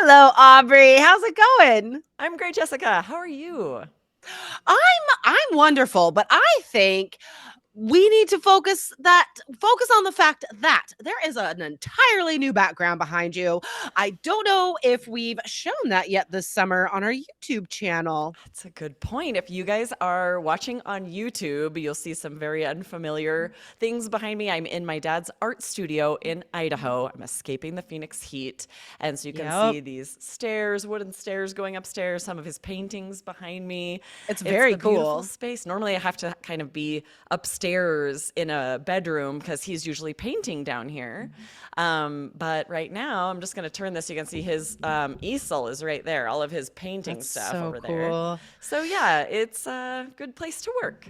Hello, Aubrey. How's it going? I'm great, Jessica. How are you? I'm wonderful, but I think we need to focus on the fact that there is an entirely new background behind you. I don't know if we've shown that yet this summer on our YouTube channel. That's a good point. If you guys are watching on YouTube, you'll see some very unfamiliar things behind me. I'm in my dad's art studio in Idaho. I'm escaping the Phoenix heat. And so you can Yep. see these stairs, wooden stairs going upstairs, some of his paintings behind me. It's It's very the beautiful cool. space. Normally, I have to kind of be upstairs in a bedroom because he's usually painting down here. But right now, I'm just going to turn this. You can see his easel is right there, all of his painting That's stuff so over there. cool. So yeah, it's a good place to work.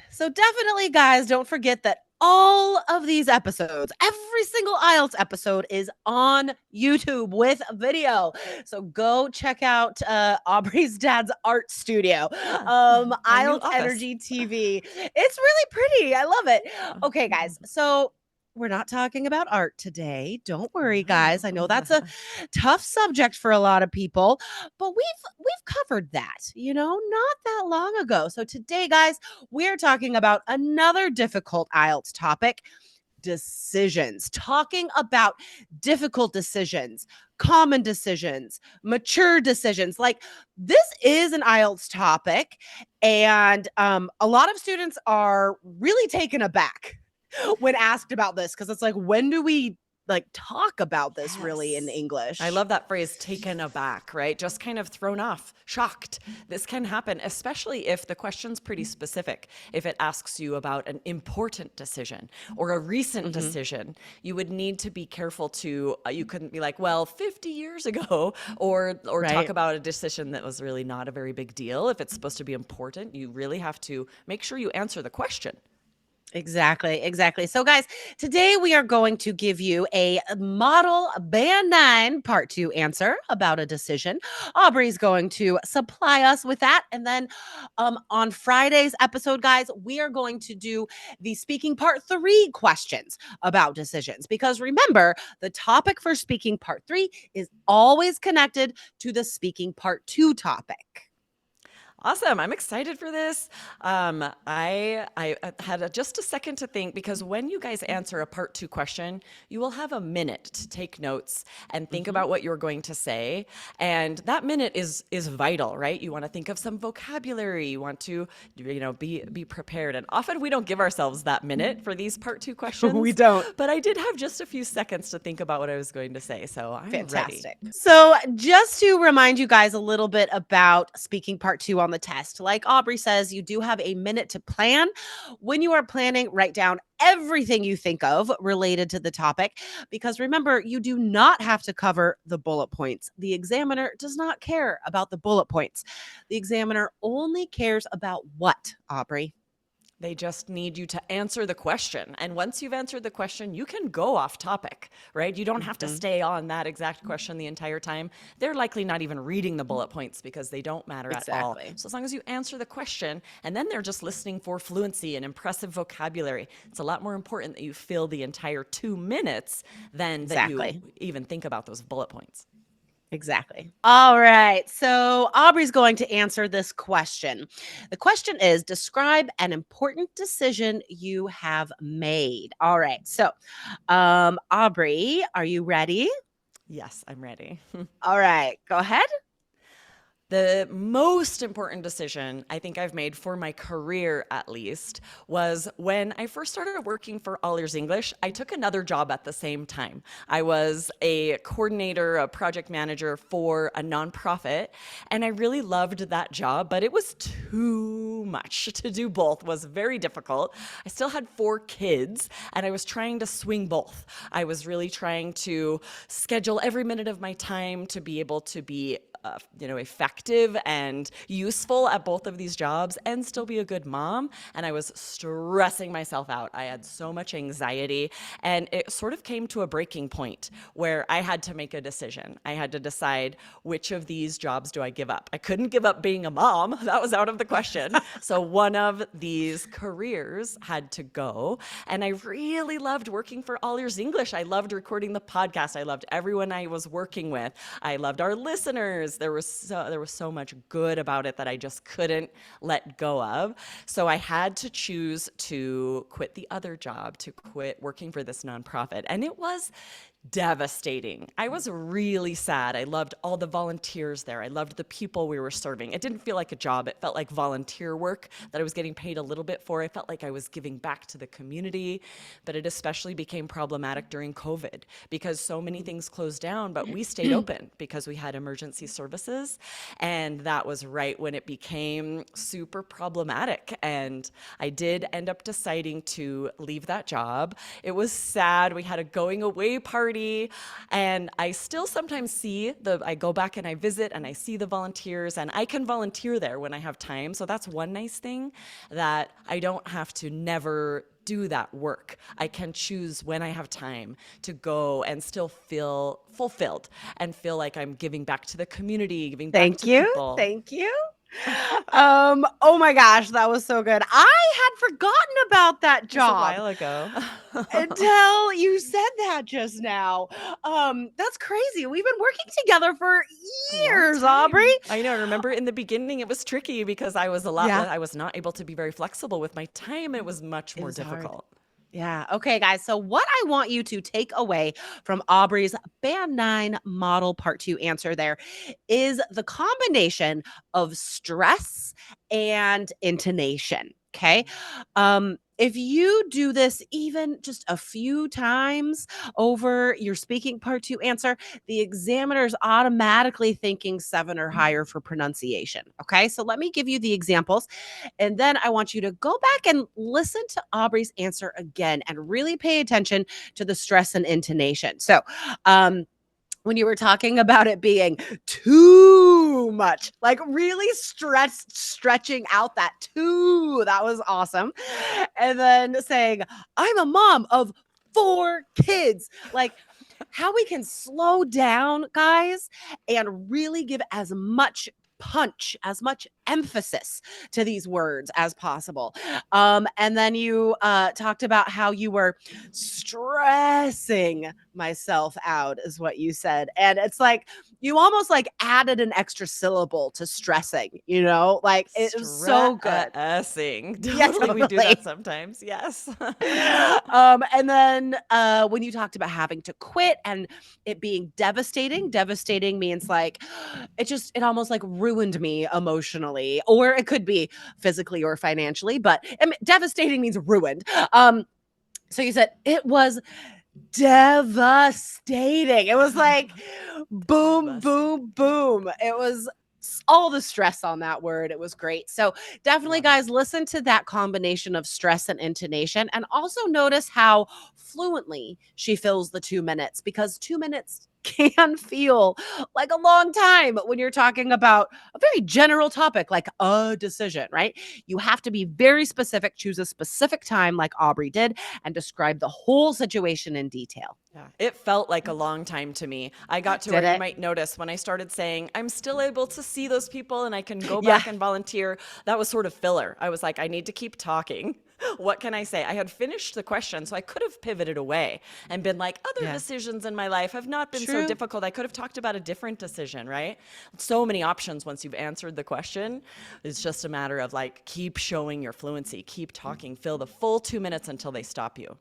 So definitely, guys, don't forget that all of these episodes, every single IELTS episode is on YouTube with video. So go check out Aubrey's dad's art studio, Yeah, my new IELTS office. Energy TV. It's really pretty. I love it. Okay, guys. So we're not talking about art today. Don't worry, No. guys. I know that's a tough subject for a lot of people, but we've covered that, not that long ago. So today, guys, we're talking about another difficult IELTS topic, decisions. Talking about difficult decisions, common decisions, mature decisions. Like, this is an IELTS topic, and a lot of students are really taken aback when asked about this, because it's like, when do we talk about this really in Yes. I English? love that phrase, taken aback, right? Just kind of thrown off, shocked. This can happen, especially if the question's pretty specific. If it asks you about an important decision or a recent Hmm. decision, you would need to be careful to, you couldn't be like, well, 50 years ago, or talk Right. about a decision that was really not a very big deal. If it's supposed to be important, you really have to make sure you answer the question. Exactly, exactly. So, guys, today we are going to give you a model Band 9 Part 2 answer about a decision. Aubrey's going to supply us with that. And then on Friday's episode, guys, we are going to do the speaking Part 3 questions about decisions. Because remember, the topic for speaking Part 3 is always connected to the speaking Part 2 topic. Awesome. I'm excited for this. I had just a second to think because when you guys answer a part two question, you will have a minute to take notes and think Mhm. about what you're going to say. And that minute is vital, right? You want to think of some vocabulary. You want to, be prepared. And often we don't give ourselves that minute for these part two We questions. don't. But I did have just a few seconds to think about what I was going to say. So I'm ready. Fantastic. So, just to remind you guys a little bit about speaking part two on the test, like Aubrey says, you do have a minute to plan. When you are planning, write down everything you think of related to the topic, because remember, you do not have to cover the bullet points. The examiner does not care about the bullet points. The examiner only cares about what, Aubrey? They just need you to answer the question. And once you've answered the question, you can go off topic, right? You don't have to Mhm. stay on that exact question the entire time. They're likely not even reading the bullet points because they don't matter at all. Exactly. So as long as you answer the question, and then they're just listening for fluency and impressive vocabulary, it's a lot more important that you fill the entire 2 minutes than that you Exactly. even think about those bullet points. Exactly. All right. So Aubrey's going to answer this question. The question is, describe an important decision you have made. All right. So, Aubrey, are you ready? Yes, I'm ready. All right. Go ahead. The most important decision I think I've made for my career, at least, was when I first started working for All Ears English. I took another job at the same time. I was a coordinator, a project manager for a nonprofit, and I really loved that job, but it was too much to do both. Was very difficult. I still had 4 kids, and I was trying to swing both. I was really trying to schedule every minute of my time to be able to be effective and useful at both of these jobs and still be a good mom. And I was stressing myself out. I had so much anxiety, and it sort of came to a breaking point where I had to make a decision. I had to decide, which of these jobs do I give up? I couldn't give up being a mom. That was out of the question. So one of these careers had to go. And I really loved working for All Ears English. I loved recording the podcast. I loved everyone I was working with. I loved our listeners. There was so much good about it that I just couldn't let go of. So I had to choose to quit the other job, to quit working for this nonprofit. And it was devastating. I was really sad. I loved all the volunteers there. I loved the people we were serving. It didn't feel like a job. It felt like volunteer work that I was getting paid a little bit for. I felt like I was giving back to the community, but it especially became problematic during COVID because so many things closed down, but we stayed open because we had emergency services. And that was right when it became super problematic. And I did end up deciding to leave that job. It was sad. We had a going away party, and I still sometimes I go back and I visit and I see the volunteers, and I can volunteer there when I have time. So that's one nice thing, that I don't have to never do that work. I can choose when I have time to go and still feel fulfilled and feel like I'm giving back to the community, giving back to people. Thank you. Oh my gosh, that was so good. I had forgotten about that job a while ago until you said that just now. That's crazy. We've been working together for years, Aubrey. I know. Remember in the beginning, it was tricky because I was I was not able to be very flexible with my time. It was much more difficult. Hard. Yeah. Okay, guys. So what I want you to take away from Aubrey's Band 9 model part 2 answer there is the combination of stress and intonation. Okay. If you do this even just a few times over your speaking part 2 answer, the examiner is automatically thinking 7 or higher for pronunciation. Okay. So let me give you the examples. And then I want you to go back and listen to Aubrey's answer again and really pay attention to the stress and intonation. So, when you were talking about it being too much, like really stretching out that was awesome. And then saying, I'm a mom of 4 kids. Like, how we can slow down, guys, and really give as much punch, as much emphasis to these words as possible. And then you talked about how you were stressing myself out, is what you said. And it's like you almost like added an extra syllable to stressing, like it was so good. Stressing. Totally. We do that sometimes. Yes. And then when you talked about having to quit and it being devastating means like it almost like ruined me emotionally, or it could be physically or financially, but devastating means ruined. So you said it was devastating. It was like boom, boom, boom. It was all the stress on that word. It was great. So definitely, guys, listen to that combination of stress and intonation, and also notice how fluently she fills the 2 minutes, because 2 minutes can feel like a long time when you're talking about a very general topic like a decision, right? You have to be very specific, choose a specific time like Aubrey did, and describe the whole situation in detail. Yeah, it felt like a long time to me. I got to where you might notice when I started saying, I'm still able to see those people and I can go back and volunteer. That was sort of filler. I was like, I need to keep talking. What can I say? I had finished the question, so I could have pivoted away and been like, other decisions in my life have not been so difficult. I could have talked about a different decision, right? So many options once you've answered the question. It's just a matter of like, keep showing your fluency, keep talking, fill the full 2 minutes until they stop you.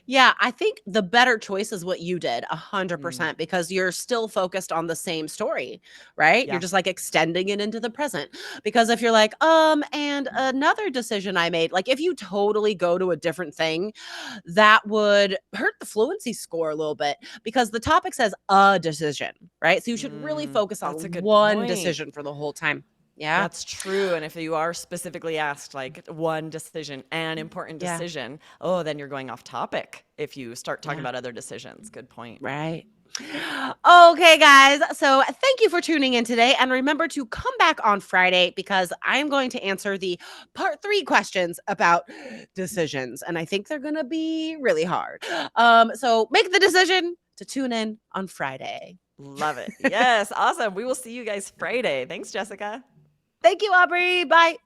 Yeah, I think the better choice is what you did 100%, because you're still focused on the same story, right? Yeah. You're just like extending it into the present. Because if you're like, and another decision I made, like if you totally go to a different thing, that would hurt the fluency score a little bit, because the topic says a decision, right? So you should really focus on one decision for the whole time. Yeah, that's true. And if you are specifically asked like one decision, an important decision, then you're going off topic if you start talking about other decisions. Good point. Right. Okay, guys. So thank you for tuning in today. And remember to come back on Friday because I'm going to answer the part 3 questions about decisions. And I think they're going to be really hard. So make the decision to tune in on Friday. Love it. Yes, awesome. We will see you guys Friday. Thanks, Jessica. Thank you, Aubrey. Bye.